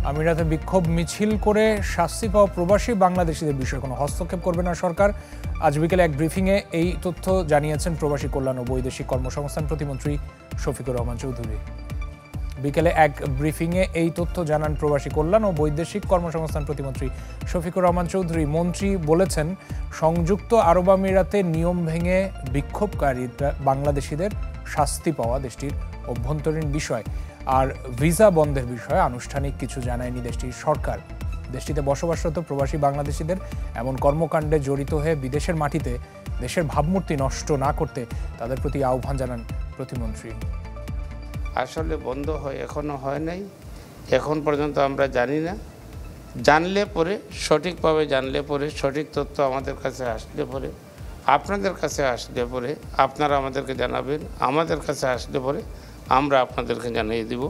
আমিরাতে বিক্ষোভ মিছিল করে শাস্তি পাওয়া প্রবাসী বাংলাদেশিদের বিষয়ে কোনো হস্তক্ষেপ করবে না সরকার। আজ বিকেলে এক ব্রিফিংয়ে এই তথ্য জানিয়েছেন প্রবাসী কল্যাণ ও বৈদেশিক কর্মসংস্থান প্রতিমন্ত্রী শফিকুর রহমান চৌধুরী। বিকেলে এক ব্রিফিংয়ে এই তথ্য জানান প্রবাসী কল্যাণ ও বৈদেশিক কর্মসংস্থান প্রতিমন্ত্রী শফিকুর রহমান চৌধুরী। মন্ত্রী বলেছেন, সংযুক্ত আরব আমিরাতে নিয়ম ভেঙে বিক্ষোভকারী বাংলাদেশিদের শাস্তি পাওয়া দেশটির অভ্যন্তরীণ বিষয়, আর ভিসা বন্ধের বিষয়ে আনুষ্ঠানিক কিছু জানায়নি দেশটির সরকার। দেশটিতে বসবাসরত প্রবাসী বাংলাদেশিদের এমন কর্মকাণ্ডে জড়িত হয়ে বিদেশের মাটিতে দেশের ভাবমূর্তি নষ্ট না করতে তাদের প্রতি আহ্বান জানান প্রতিমন্ত্রী। আসলে বন্ধ এখনো হয় নাই, এখন পর্যন্ত আমরা জানি না। জানলে পরে সঠিকভাবে জানলে পরে সঠিক তথ্য আমাদের কাছে আসলে পরে, আপনাদের কাছে আসলে পরে আপনারা আমাদেরকে জানাবেন, আমাদের কাছে আসলে পরে আমরা আপনাদেরকে জানিয়ে দিব।